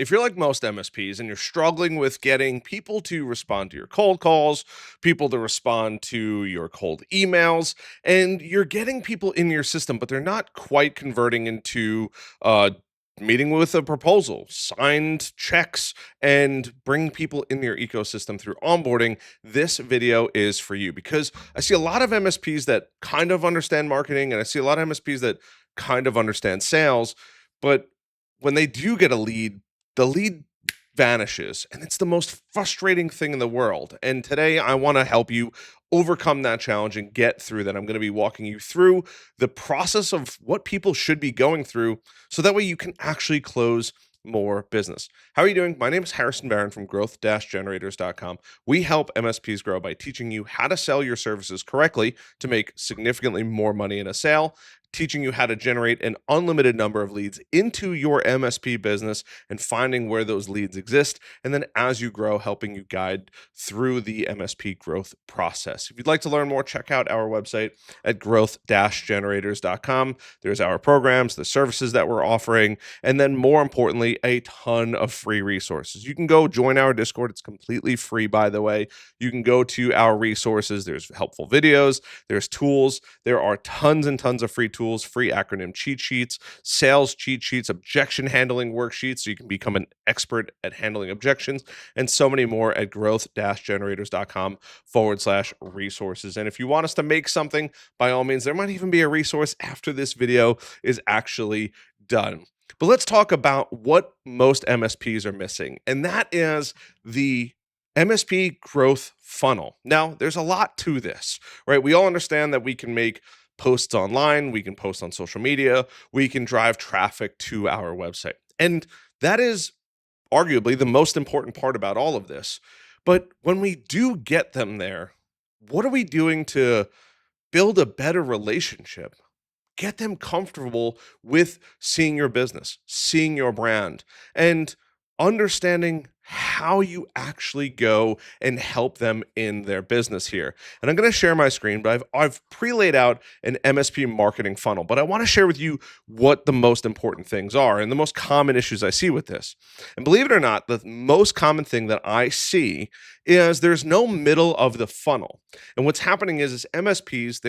if you're like most MSPs and you're struggling with getting people to respond to your cold calls, people to respond to your cold emails, and you're getting people in your system, but they're not quite converting into meeting with a proposal, signed checks, and bring people in your ecosystem through onboarding, this video is for you because I see a lot of MSPs that kind of understand marketing and I see a lot of MSPs that kind of understand sales, but when they do get a lead, the lead vanishes and it's the most frustrating thing in the world. And today I want to help you overcome that challenge and get through that. I'm going to be walking you through the process of what people should be going through so that way you can actually close more business. How are you doing? My name is Harrison Barron from growth-generators.com. We help MSPs grow by teaching you how to sell your services correctly to make significantly more money in a sale, teaching you how to generate an unlimited number of leads into your MSP business and finding where those leads exist. And then as you grow, helping you guide through the MSP growth process. If you'd like to learn more, check out our website at growth-generators.com. There's our programs, the services that we're offering, and then more importantly, a ton of free resources. You can go join our Discord. It's completely free, by the way. You can go to our resources. There's helpful videos, there's tools. There are tons and tons of free tools, free acronym cheat sheets, sales cheat sheets, objection handling worksheets, so you can become an expert at handling objections, and so many more at growth-generators.com/resources. And if you want us to make something, by all means, there might even be a resource after this video is actually done. But let's talk about what most MSPs are missing, and that is the MSP Growth Funnel. Now, there's a lot to this, right? We all understand that we can make posts online, we can post on social media, we can drive traffic to our website. And that is arguably the most important part about all of this. But when we do get them there, what are we doing to build a better relationship? Get them comfortable with seeing your business, seeing your brand, and understanding how you actually go and help them in their business here. And I'm going to share my screen, but I've pre-laid out an MSP marketing funnel, but I want to share with you what the most important things are and the most common issues I see with this. And believe it or not, the most common thing that I see is there's no middle of the funnel. And what's happening is MSPs,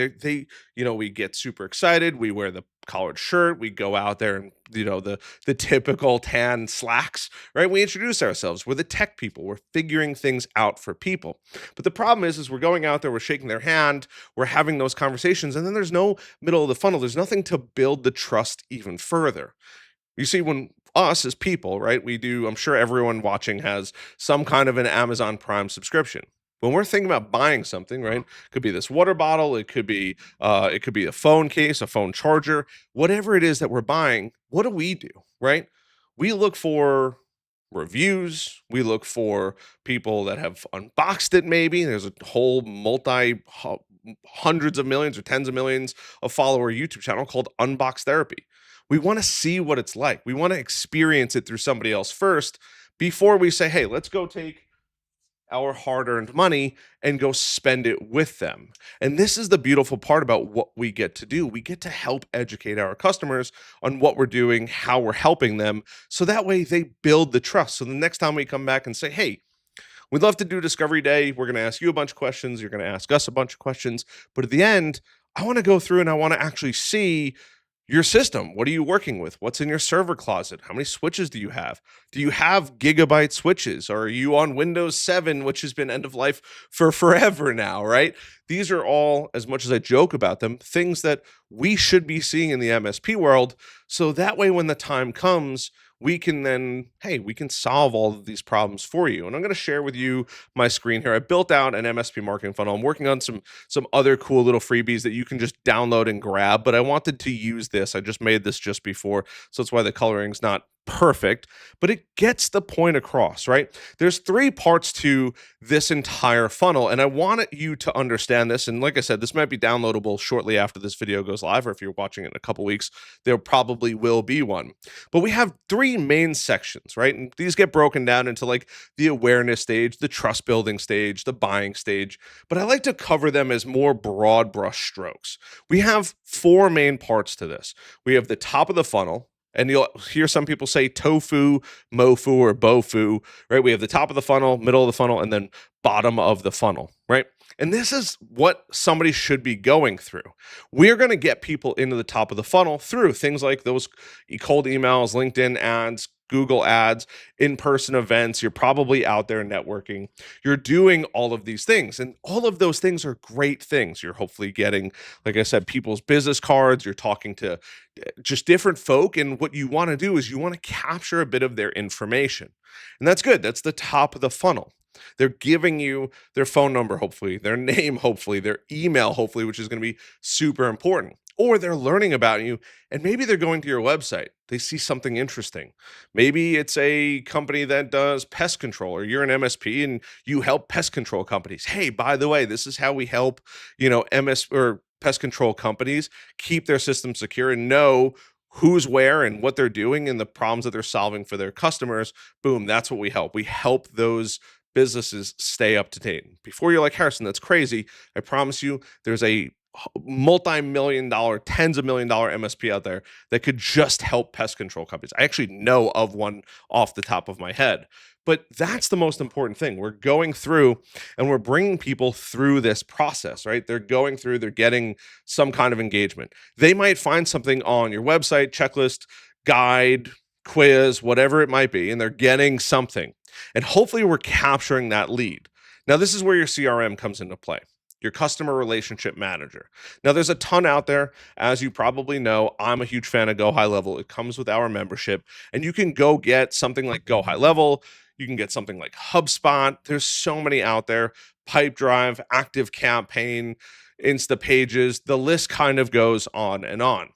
we get super excited, we wear the collared shirt, we go out there and the typical tan slacks, right? We introduce ourselves. We're the tech people. We're figuring things out for people. But the problem is we're going out there, we're shaking their hand, we're having those conversations, and then there's no middle of the funnel. There's nothing to build the trust even further. You see, when us as people, right, I'm sure everyone watching has some kind of an Amazon Prime subscription. When we're thinking about buying something, right, could be this water bottle, it could be a phone case, a phone charger, whatever it is that we're buying. What do? Right? We look for reviews. We look for people that have unboxed it. Maybe there's a whole hundreds of millions or tens of millions of follower YouTube channel called Unbox Therapy. We want to see what it's like. We want to experience it through somebody else first before we say, hey, let's go take our hard-earned money and go spend it with them. And this is the beautiful part about what we get to do. We get to help educate our customers on what we're doing, how we're helping them, so that way they build the trust. So the next time we come back and say, hey, we'd love to do Discovery Day, we're going to ask you a bunch of questions, you're going to ask us a bunch of questions, but at the end, I want to go through and I want to actually see your system. What are you working with? What's in your server closet? How many switches do you have? Do you have gigabyte switches? Or are you on Windows 7, which has been end of life for forever now, right? These are all, as much as I joke about them, things that we should be seeing in the MSP world. So that way, when the time comes, we can solve all of these problems for you. And I'm going to share with you my screen here. I built out an MSP marketing funnel. I'm working on some other cool little freebies that you can just download and grab, but I wanted to use this. I just made this just before, so that's why the coloring's not perfect, but it gets the point across, right? There's 3 parts to this entire funnel, and I wanted you to understand this. And like I said, this might be downloadable shortly after this video goes live, or if you're watching it in a couple weeks, there probably will be one. But we have 3 main sections, right? And these get broken down into like the awareness stage, the trust building stage, the buying stage, but I like to cover them as more broad brush strokes. We have 4 main parts to this. We have the top of the funnel, And you'll hear some people say tofu, mofu, or bofu, right? We have the top of the funnel, middle of the funnel, and then bottom of the funnel, right? And this is what somebody should be going through. We're going to get people into the top of the funnel through things like those cold emails, LinkedIn ads, Google ads, in person events. You're probably out there networking. You're doing all of these things. And all of those things are great things. You're hopefully getting, like I said, people's business cards. You're talking to just different folk. And what you want to do is you want to capture a bit of their information. And that's good. That's the top of the funnel. They're giving you their phone number, hopefully, their name, hopefully, their email, hopefully, which is going to be super important. Or they're learning about you, and maybe they're going to your website. They see something interesting. Maybe it's a company that does pest control, or you're an MSP and you help pest control companies. Hey, by the way, this is how we help, MS or pest control companies keep their systems secure and know who's where and what they're doing and the problems that they're solving for their customers. Boom, that's what we help. We help those businesses stay up to date. Before you're like, Harrison, that's crazy. I promise you, there's a multi-million dollar, tens of million dollar MSP out there that could just help pest control companies. I actually know of one off the top of my head. But that's the most important thing. We're going through and we're bringing people through this process, right? They're going through, they're getting some kind of engagement. They might find something on your website, checklist, guide, quiz, whatever it might be, and they're getting something. And hopefully we're capturing that lead. Now, this is where your CRM comes into play, your customer relationship manager. Now, there's a ton out there. As you probably know, I'm a huge fan of Go High Level. It comes with our membership, and you can go get something like Go High Level. You can get something like HubSpot. There's so many out there. Pipedrive, Active Campaign, Instapages. The list kind of goes on and on.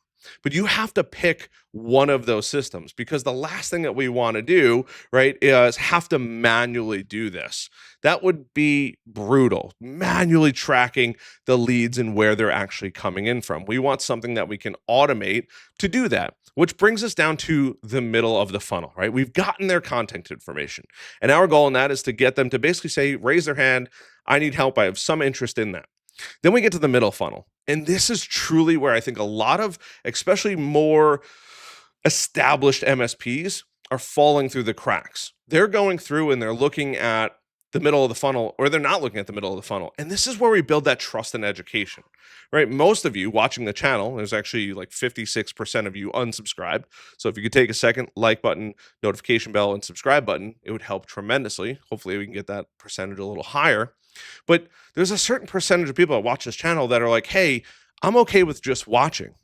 But you have to pick one of those systems, because the last thing that we want to do, right, is have to manually do this. That would be brutal, manually tracking the leads and where they're actually coming in from. We want something that we can automate to do that, which brings us down to the middle of the funnel, right? We've gotten their contact information. And our goal in that is to get them to basically say, raise their hand, I need help, I have some interest in that. Then we get to the middle funnel. And this is truly where I think a lot of, especially more established MSPs, are falling through the cracks. They're going through and they're looking at the middle of the funnel, or they're not looking at the middle of the funnel. And this is where we build that trust and education, right? Most of you watching the channel, there's actually like 56% of you unsubscribed. So if you could take a second, like button, notification bell, and subscribe button, it would help tremendously. Hopefully we can get that percentage a little higher. But there's a certain percentage of people that watch this channel that are like, hey, I'm okay with just watching.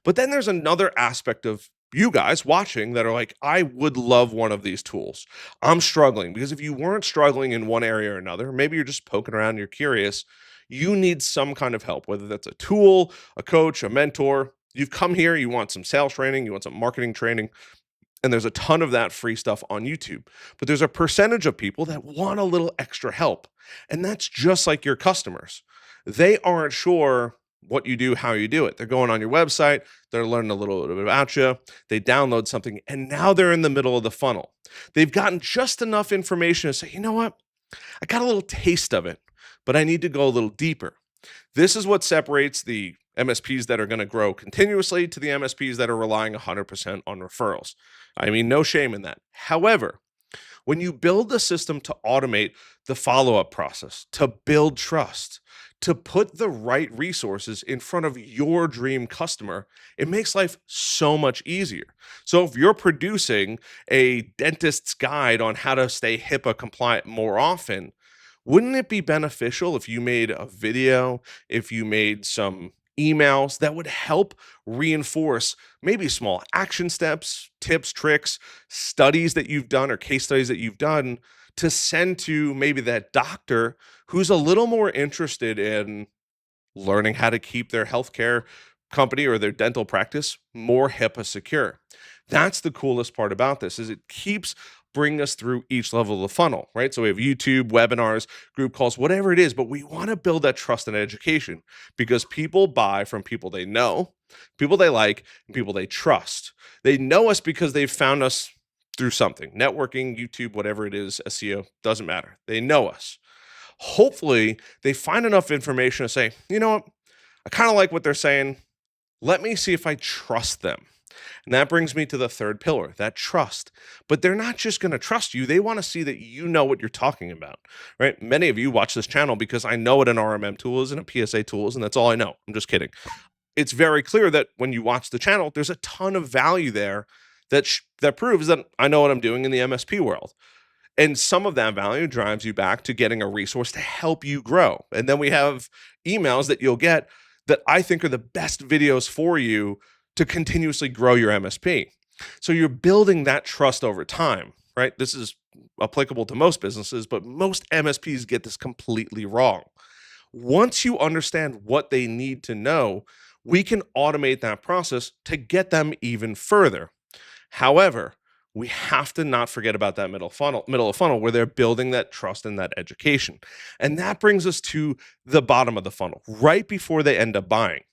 But then there's another aspect of you guys watching that are like, I would love one of these tools. I'm struggling, because if you weren't struggling in one area or another, maybe you're just poking around, you're curious, you need some kind of help, whether that's a tool, a coach, a mentor. You've come here, you want some sales training, you want some marketing training, and there's a ton of that free stuff on YouTube. But there's a percentage of people that want a little extra help. And that's just like your customers. They aren't sure what you do, how you do it. They're going on your website, they're learning a little bit about you, they download something, and now they're in the middle of the funnel. They've gotten just enough information to say, you know what? I got a little taste of it, but I need to go a little deeper. This is what separates the MSPs that are going to grow continuously to the MSPs that are relying 100% on referrals. I mean, no shame in that. However, when you build a system to automate the follow-up process, to build trust, to put the right resources in front of your dream customer, it makes life so much easier. So if you're producing a dentist's guide on how to stay HIPAA compliant more often, wouldn't it be beneficial if you made a video, if you made some emails that would help reinforce maybe small action steps, tips, tricks, studies that you've done, or case studies that you've done, to send to maybe that doctor who's a little more interested in learning how to keep their healthcare company or their dental practice more HIPAA secure? That's the coolest part about this, is it keeps bringing us through each level of the funnel, right? So we have YouTube, webinars, group calls, whatever it is, but we want to build that trust and education, because people buy from people they know, people they like, and people they trust. They know us because they've found us through something, networking, YouTube, whatever it is, SEO, doesn't matter. They know us. Hopefully they find enough information to say, you know what? I kind of like what they're saying. Let me see if I trust them. And that brings me to the third pillar, that trust. But they're not just going to trust you, they want to see that you know what you're talking about, right? Many of you watch this channel because I know what an RMM tool is and a PSA tool is, and that's all I know. I'm just kidding. It's very clear that when you watch the channel, there's a ton of value there that proves that I know what I'm doing in the MSP world. And some of that value drives you back to getting a resource to help you grow. And then we have emails that you'll get that I think are the best videos for you to continuously grow your MSP. So you're building that trust over time, right? This is applicable to most businesses, but most MSPs get this completely wrong. Once you understand what they need to know, we can automate that process to get them even further. However, we have to not forget about that middle of funnel where they're building that trust and that education. And that brings us to the bottom of the funnel, right before they end up buying.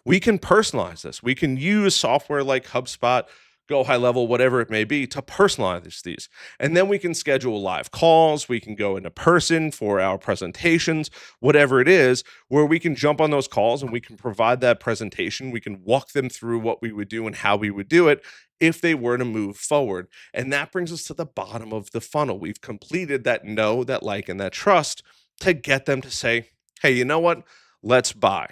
We can personalize this. We can use software like HubSpot, Go High Level, whatever it may be, to personalize these. And then we can schedule live calls. We can go into person for our presentations, whatever it is, where we can jump on those calls and we can provide that presentation. We can walk them through what we would do and how we would do it if they were to move forward. And that brings us to the bottom of the funnel. We've completed that know, that like, and that trust to get them to say, hey, you know what? Let's buy.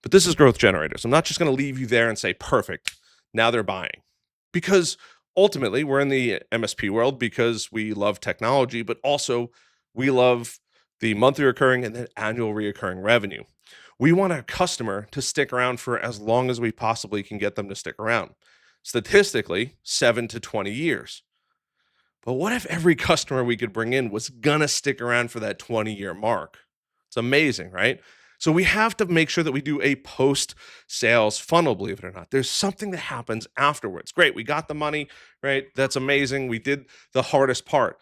But this is growth generators. I'm not just going to leave you there and say, perfect, now they're buying. Because ultimately, we're in the MSP world because we love technology, but also we love the monthly recurring and then annual reoccurring revenue. We want a customer to stick around for as long as we possibly can get them to stick around. Statistically, 7 to 20 years. But what if every customer we could bring in was gonna stick around for that 20-year mark? It's amazing, right? So we have to make sure that we do a post-sales funnel, believe it or not. There's something that happens afterwards. Great, we got the money, right? That's amazing. We did the hardest part.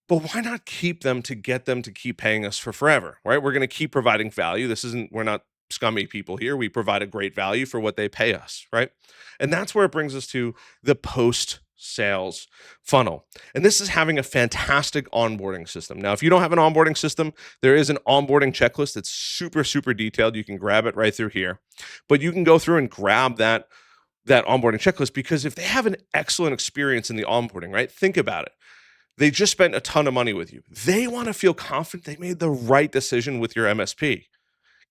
But why not keep them to get them to keep paying us for forever, right? We're going to keep providing value. We're not scummy people here. We provide a great value for what they pay us, right? And that's where it brings us to the post sales funnel. And this is having a fantastic onboarding system. Now, if you don't have an onboarding system, there is an onboarding checklist that's super, super detailed. You can grab it right through here, but you can go through and grab that onboarding checklist because if they have an excellent experience in the onboarding, right? Think about it. They just spent a ton of money with you. They want to feel confident they made the right decision with your MSP.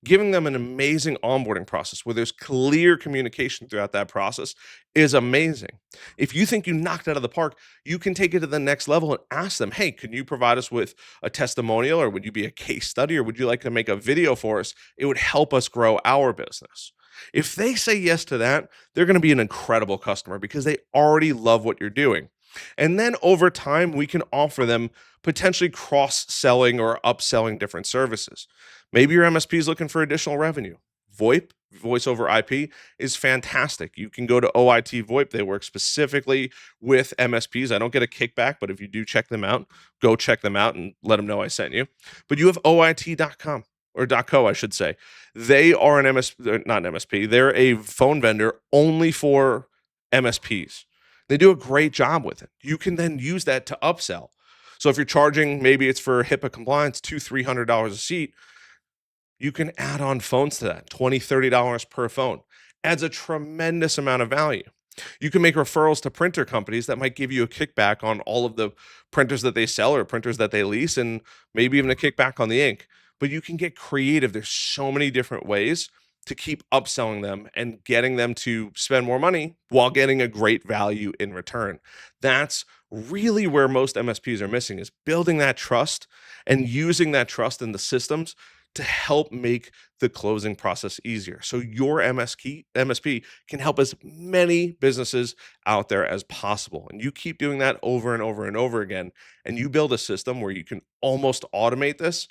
Giving them an amazing onboarding process where there's clear communication throughout that process is amazing. If you think you knocked it out of the park, you can take it to the next level and ask them, hey, can you provide us with a testimonial, or would you be a case study, or would you like to make a video for us? It would help us grow our business. If they say yes to that, they're going to be an incredible customer because they already love what you're doing. And then over time, we can offer them potentially cross-selling or upselling different services. Maybe your MSP is looking for additional revenue. VoIP, voice over IP, is fantastic. You can go to OIT VoIP. They work specifically with MSPs. I don't get a kickback, but if you do check them out, go check them out and let them know I sent you. But you have OIT.com. Or .co, I should say. They are an MSP, not an MSP. They're a phone vendor only for MSPs. They do a great job with it. You can then use that to upsell. So if you're charging, maybe it's for HIPAA compliance, $200-$300 a seat, you can add on phones to that, $20-$30 per phone. Adds a tremendous amount of value. You can make referrals to printer companies that might give you a kickback on all of the printers that they sell or printers that they lease, and maybe even a kickback on the ink. But you can get creative. There's so many different ways to keep upselling them and getting them to spend more money while getting a great value in return. That's really where most MSPs are missing, is building that trust and using that trust in the systems to help make the closing process easier. So your MSP can help as many businesses out there as possible. And you keep doing that over and over and over again, and you build a system where you can almost automate this.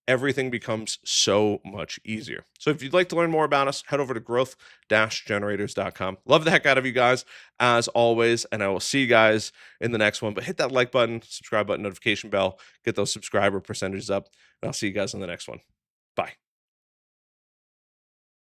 Everything becomes so much easier. So if you'd like to learn more about us, head over to growth-generators.com. Love the heck out of you guys, as always, and I will see you guys in the next one. But hit that like button, subscribe button, notification bell, get those subscriber percentages up, and I'll see you guys in the next one. Bye.